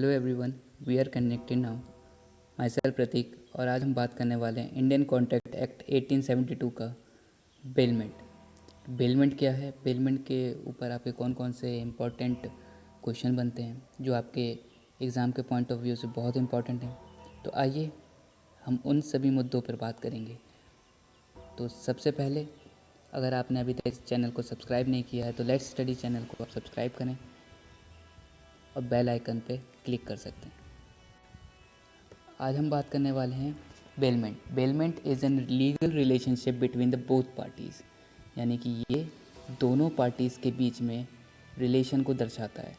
Hello everyone, we are connected now. Myself Pratik और आज हम बात करने वाले हैं इंडियन कॉन्ट्रैक्ट एक्ट 1872 का बेलमेंट। बेलमेंट क्या है? बेलमेंट के ऊपर आपके कौन कौन से इम्पोर्टेंट क्वेश्चन बनते हैं जो आपके एग्ज़ाम के पॉइंट ऑफ व्यू से बहुत इंपॉर्टेंट हैं। तो आइए हम उन सभी मुद्दों पर बात करेंगे। तो सबसे पहले, अगर आपने अभी तक इस चैनल को सब्सक्राइब नहीं किया है तो लेट्स स्टडी चैनल को आप सब्सक्राइब करें और बेल आइकन पे क्लिक कर सकते हैं। आज हम बात करने वाले हैं bailment. Bailment is an legal relationship between the both parties, यानी कि ये दोनों पार्टीज़ के बीच में रिलेशन को दर्शाता है।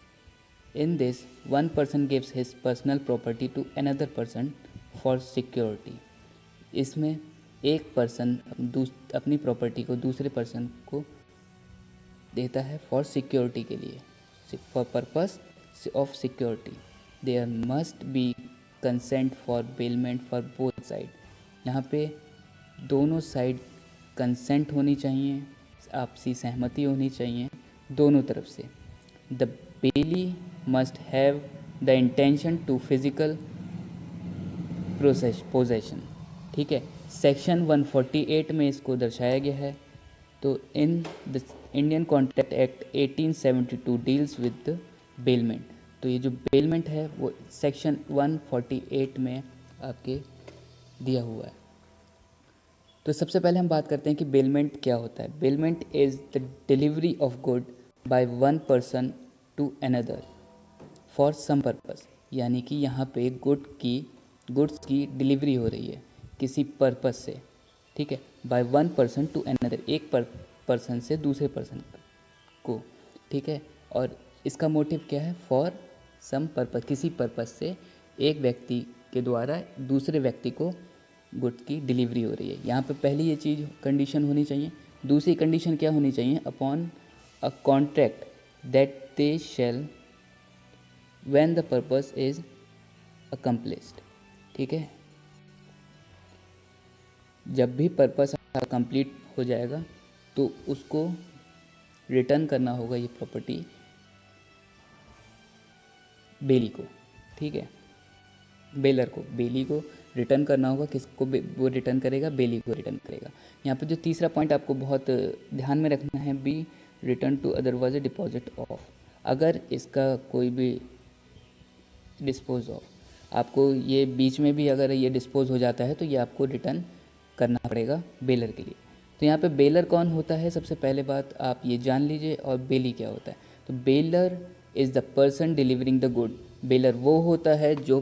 In this one person gives his personal property to another person for security. इसमें एक पर्सन अपनी प्रॉपर्टी को दूसरे पर्सन को देता है फॉर सिक्योरिटी के लिए, for purpose of security. There must be consent for bailment for both side. यहाँ पे दोनों साइड कंसेंट होनी चाहिए, आपसी सहमति होनी चाहिए दोनों तरफ से। The bailee must have the intention to physical possession. ठीक है, सेक्शन 148 में इसको दर्शाया गया है। तो in the Indian contract act 1872 deals with the bailment. तो ये जो बेलमेंट है वो सेक्शन 148 में आपके दिया हुआ है। तो सबसे पहले हम बात करते हैं कि बेलमेंट क्या होता है। Bailment is the delivery of good by one person to another for some purpose, यानी कि यहाँ पे गुड्स की डिलीवरी हो रही है किसी पर्पस से। ठीक है, by one person to another, एक पर्सन से दूसरे पर्सन को। ठीक है, और इसका मोटिव क्या है? फॉर सम पर्पस, किसी पर्पस से एक व्यक्ति के द्वारा दूसरे व्यक्ति को गुड्स की डिलीवरी हो रही है। यहाँ पे पहली ये चीज़ कंडीशन होनी चाहिए। दूसरी कंडीशन क्या होनी चाहिए? Upon a contract that they shall when the purpose is accomplished. ठीक है, जब भी पर्पस कंप्लीट हो जाएगा तो उसको रिटर्न करना होगा ये प्रॉपर्टी बेली को। ठीक है, बेलर को, बेली को रिटर्न करना होगा। किसको वो रिटर्न करेगा? बेली को रिटर्न करेगा। यहाँ पे जो तीसरा पॉइंट आपको बहुत ध्यान में रखना है, be return to otherwise deposit of. अगर इसका कोई भी डिस्पोज ऑफ, आपको ये बीच में भी अगर ये डिस्पोज हो जाता है तो ये आपको रिटर्न करना पड़ेगा बेलर के लिए। तो यहाँ पे बेलर कौन होता है? सबसे पहले बात आप ये जान लीजिए। और बेली क्या होता है? तो baler is the person delivering the good. Baler वो होता है जो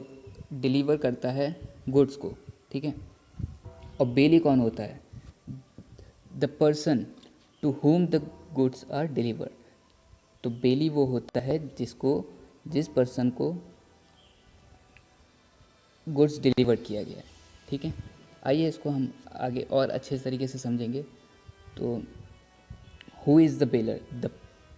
डिलीवर करता है गुड्स को। ठीक है, और बेली कौन होता है? The person to whom the goods are delivered. तो बेली वो होता है जिस पर्सन को गुड्स डिलीवर किया गया है। ठीक है, आइए इसको हम आगे और अच्छे तरीके से समझेंगे। तो who is the bailor? The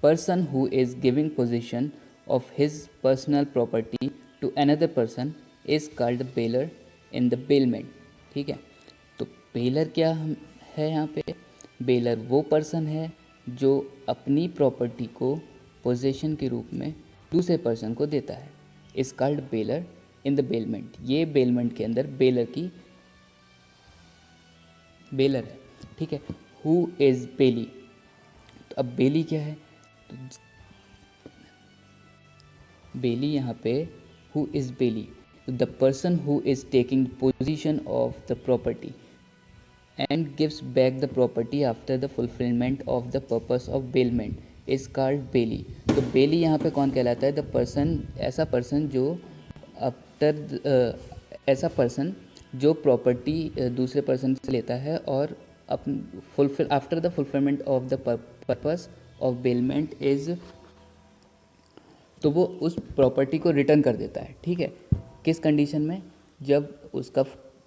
person who is giving position of his personal property to another person is called bailor in the bailment. ठीक है, तो बेलर क्या है यहाँ पे? बेलर वो पर्सन है जो अपनी प्रॉपर्टी को पोजीशन के रूप में दूसरे पर्सन को देता है। Is called bailor in the bailment. ये बेलमेंट के अंदर बेलर है। ठीक है, हु इज़ बेली? तो अब बेली क्या है? तो बेली यहाँ पे who is bailee? The person who is taking position of the property and gives back the property after the fulfilment of the purpose of bailment is called bailee. तो bailee यहाँ पे कौन कहलाता है? द पर्सन, ऐसा person जो property दूसरे person से लेता है और after the fulfilment of the purpose of bailment is, तो वो उस प्रॉपर्टी को रिटर्न कर देता है। ठीक है, किस कंडीशन में? जब उसका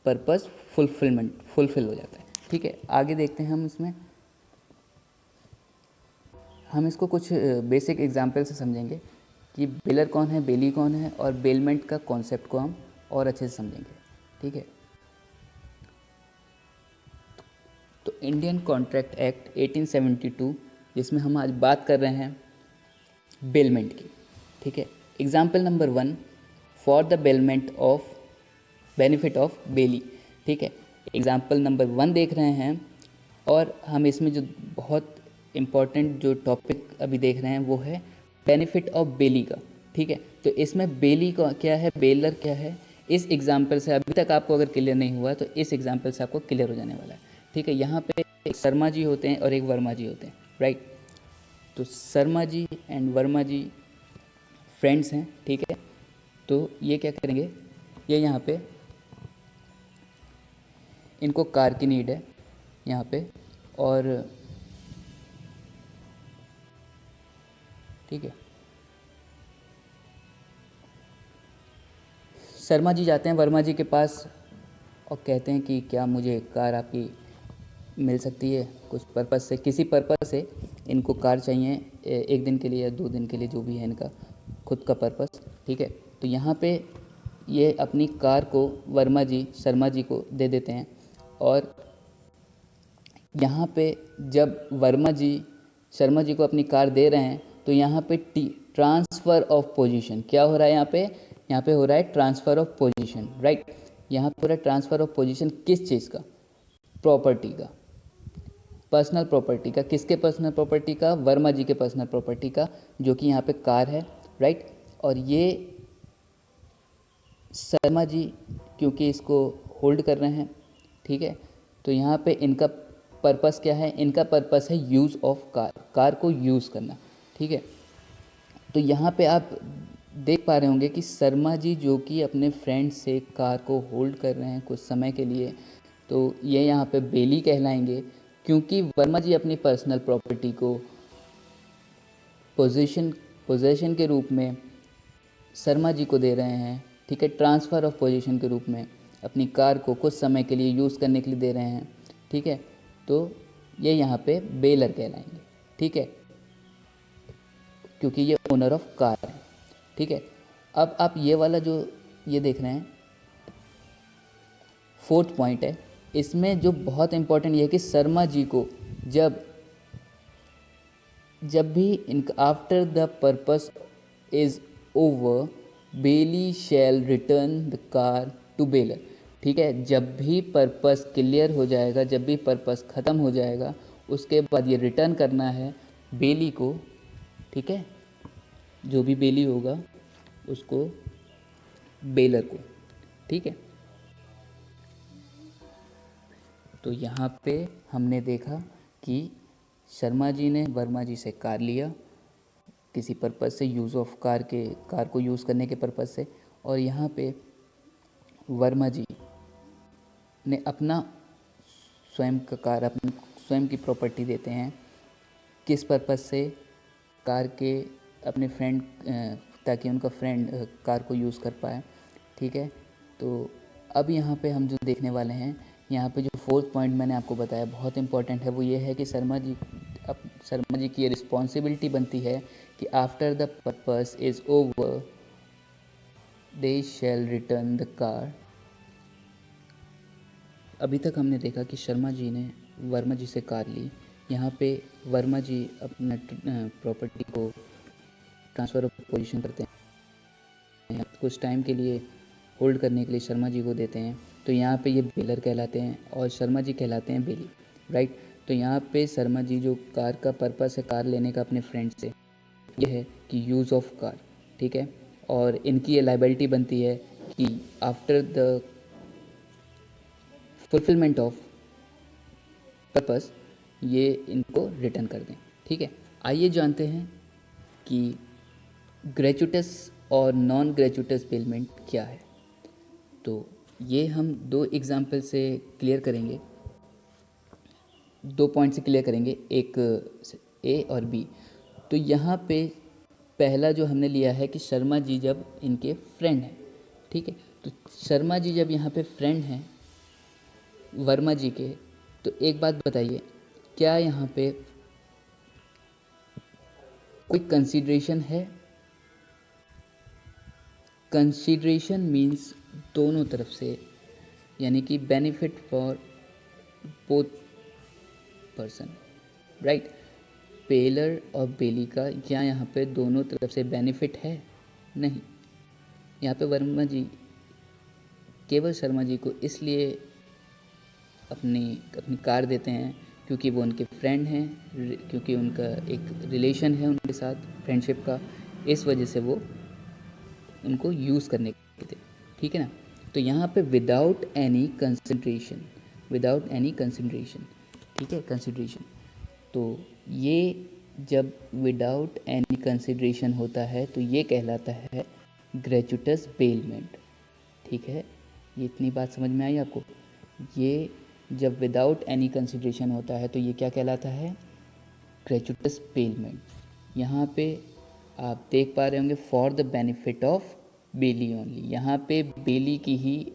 पर्पस फुलफिल हो जाता है। ठीक है, आगे देखते हैं हम इसको कुछ बेसिक एग्जाम्पल से समझेंगे कि बेलर कौन है, बेली कौन है, और बेलमेंट का कॉन्सेप्ट को हम और अच्छे से समझेंगे। ठीक है, तो इंडियन कॉन्ट्रैक्ट एक्ट 1872 जिसमें हम आज बात कर रहे हैं बेलमेंट की। ठीक है, example number 1, for the benefit of belly. ठीक है, एग्जाम्पल नंबर 1 देख रहे हैं, और हम इसमें जो बहुत इम्पॉर्टेंट जो टॉपिक अभी देख रहे हैं वो है बेनिफिट ऑफ बेली का। ठीक है, तो इसमें बेली का क्या है, बेलर क्या है, इस एग्जाम्पल से अभी तक आपको अगर क्लियर नहीं हुआ तो इस एग्जाम्पल से आपको क्लियर हो जाने वाला है। ठीक है, यहाँ पे एक शर्मा जी होते हैं और एक वर्मा जी होते हैं, राइट। तो Sharma ji and Verma ji friends हैं। ठीक है, तो ये क्या करेंगे, ये यहाँ पे इनको कार की नीड है यहाँ पे, और ठीक है, शर्मा जी जाते हैं वर्मा जी के पास और कहते हैं कि क्या मुझे कार आपकी मिल सकती है, कुछ पर्पज़ से, किसी पर्पज़ से इनको कार चाहिए, 1 दिन के लिए या 2 दिन के लिए, जो भी है इनका खुद का पर्पज़। ठीक है, तो यहाँ पे ये अपनी कार को वर्मा जी शर्मा जी को दे देते हैं, और यहाँ पे जब वर्मा जी शर्मा जी को अपनी कार दे रहे हैं तो यहाँ पे ट्रांसफ़र ऑफ पोजीशन क्या हो रहा है, यहाँ पे हो रहा है ट्रांसफ़र ऑफ पोजीशन, राइट। यहाँ पे हो रहा है ट्रांसफ़र ऑफ पोजीशन किस चीज़ का, प्रॉपर्टी का, पर्सनल प्रॉपर्टी का। किसके पर्सनल प्रॉपर्टी का, वर्मा जी के पर्सनल प्रॉपर्टी का, जो कि यहाँ पे कार है, राइट। और ये शर्मा जी क्योंकि इसको होल्ड कर रहे हैं, ठीक है, तो यहाँ पे इनका पर्पस क्या है, इनका पर्पस है यूज़ ऑफ कार को यूज़ करना। ठीक है, तो यहाँ पे आप देख पा रहे होंगे कि शर्मा जी जो कि अपने फ्रेंड से कार को होल्ड कर रहे हैं कुछ समय के लिए, तो ये यहाँ पे बेली कहलाएंगे, क्योंकि वर्मा जी अपनी पर्सनल प्रॉपर्टी को पोजीशन के रूप में शर्मा जी को दे रहे हैं। ठीक है, ट्रांसफ़र ऑफ पोजीशन के रूप में अपनी कार को कुछ समय के लिए यूज़ करने के लिए दे रहे हैं। ठीक है, तो ये यहाँ पे बेलर कहलाएंगे। ठीक है, क्योंकि ये ओनर ऑफ कार है। ठीक है, अब आप ये वाला जो ये देख रहे हैं 4th पॉइंट है, इसमें जो बहुत इम्पोर्टेंट ये है कि शर्मा जी को जब भी इनका after the purpose is over bailee shall return the car to bailor. ठीक है, जब भी पर्पस क्लियर हो जाएगा, जब भी पर्पस ख़त्म हो जाएगा, उसके बाद ये रिटर्न करना है बेली को। ठीक है, जो भी बेली होगा उसको बेलर को। ठीक है, तो यहाँ पे हमने देखा कि शर्मा जी ने वर्मा जी से कार लिया किसी पर्पज़ से, यूज़ ऑफ कार को यूज़ करने के पर्पज़ से, और यहाँ पे वर्मा जी ने अपना स्वयं का कार, अपनी स्वयं की प्रॉपर्टी देते हैं किस पर्पज़ से, कार के अपने फ्रेंड, ताकि उनका फ्रेंड कार को यूज़ कर पाए। ठीक है, तो अब यहाँ पे हम जो देखने वाले हैं, यहाँ पे जो 4th पॉइंट मैंने आपको बताया बहुत इंपॉर्टेंट है, वो ये है कि शर्मा जी की ये रिस्पॉन्सिबिलिटी बनती है कि after the purpose is over they shall return the car. अभी तक हमने देखा कि शर्मा जी ने वर्मा जी से कार ली, यहाँ पे वर्मा जी अपना प्रॉपर्टी को ट्रांसफ़र ऑफ पोजीशन करते हैं, कुछ टाइम के लिए होल्ड करने के लिए शर्मा जी को देते हैं, तो यहाँ पे ये बेलर कहलाते हैं और शर्मा जी कहलाते हैं बेली, राइट। तो यहाँ पे शर्मा जी जो कार का पर्पस है कार लेने का अपने फ्रेंड से, ये है कि यूज़ ऑफ कार। ठीक है, और इनकी ये लाइबिलिटी बनती है कि after the fulfilment of purpose ये इनको रिटर्न कर दें। ठीक है, आइए जानते हैं कि ग्रेचुटस और नॉन ग्रेचुटस बेलमेंट क्या है। तो ये हम 2 एग्जाम्पल से क्लियर करेंगे, 2 पॉइंट से क्लियर करेंगे, एक ए और बी। तो यहाँ पे पहला जो हमने लिया है कि शर्मा जी जब इनके फ्रेंड हैं, ठीक है, तो शर्मा जी जब यहाँ पे फ्रेंड हैं वर्मा जी के, तो एक बात बताइए, क्या यहाँ पे कोई कंसीडरेशन है? कंसीडरेशन मीन्स दोनों तरफ से, यानी कि benefit for both person, right. Baler और बेली का क्या यहाँ पे दोनों तरफ से बेनिफिट है? नहीं। यहाँ पे वर्मा जी केवल शर्मा जी को इसलिए अपनी अपनी कार देते हैं क्योंकि वो उनके फ्रेंड हैं, क्योंकि उनका एक रिलेशन है उनके साथ फ्रेंडशिप का, इस वजह से वो उनको यूज़ करने के थे। ठीक है ना। तो यहाँ पे without any consideration, without any consideration, ठीक है, कंसिड्रेशन। तो ये जब विदाउट एनी कंसिड्रेशन होता है तो ये कहलाता है ग्रेचुटस बेलमेंट। ठीक है, ये इतनी बात समझ में आई आपको। ये जब विदाउट एनी कंसिड्रेशन होता है तो ये क्या कहलाता है, ग्रेचुटस बेलमेंट। यहाँ पे आप देख पा रहे होंगे for the benefit of belly only, यहाँ पे बेली की ही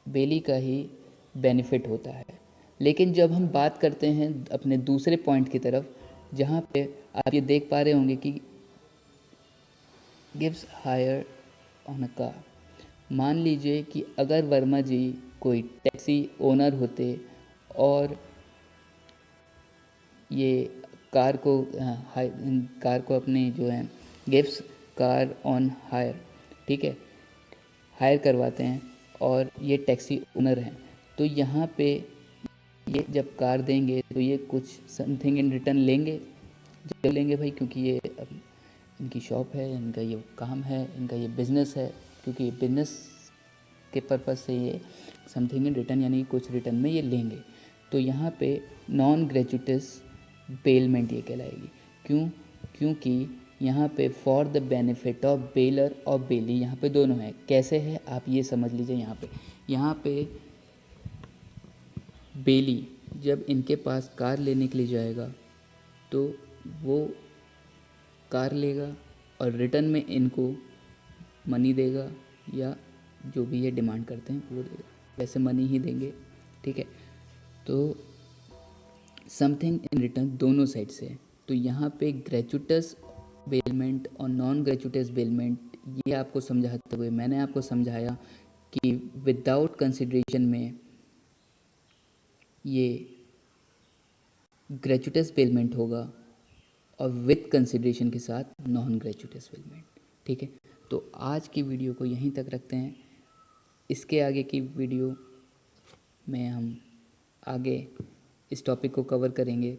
बेली का ही बेनिफिट होता है। लेकिन जब हम बात करते हैं अपने दूसरे पॉइंट की तरफ, जहाँ पे आप ये देख पा रहे होंगे कि gives hire on a car, मान लीजिए कि अगर वर्मा जी कोई टैक्सी ओनर होते और ये कार को कार को अपने जो है गिव्स कार ऑन हायर, ठीक है, हायर करवाते हैं और ये टैक्सी ओनर हैं, तो यहाँ पे ये जब कार देंगे तो ये कुछ समथिंग इन रिटर्न लेंगे, जब लेंगे भाई, क्योंकि ये अब इनकी शॉप है, इनका ये काम है, इनका ये बिज़नेस है, क्योंकि बिज़नेस के पर्पज़ से ये समथिंग इन रिटर्न यानी कुछ रिटर्न में ये लेंगे। तो यहाँ पे नॉन ग्रेचुटस बेलमेंट ये कहलाएगी। क्यों? क्योंकि यहाँ पे for the benefit of baler और बेली, यहाँ पे दोनों हैं। कैसे है आप ये समझ लीजिए। यहाँ पे बेली जब इनके पास कार लेने के लिए जाएगा तो वो कार लेगा और रिटर्न में इनको मनी देगा, या जो भी ये डिमांड करते हैं वो देगा, वैसे मनी ही देंगे। ठीक है, तो समथिंग इन रिटर्न दोनों साइड से। तो यहाँ पे ग्रेचुटस बेलमेंट और नॉन ग्रेचुटस बेलमेंट, ये आपको समझाते हुए मैंने आपको समझाया कि विदाउट कंसिडरेशन में ये ग्रेचुटस बेलमेंट होगा और विद कंसिडरेशन के साथ नॉन ग्रेचुटस बेलमेंट। ठीक है, तो आज की वीडियो को यहीं तक रखते हैं। इसके आगे की वीडियो में हम आगे इस टॉपिक को कवर करेंगे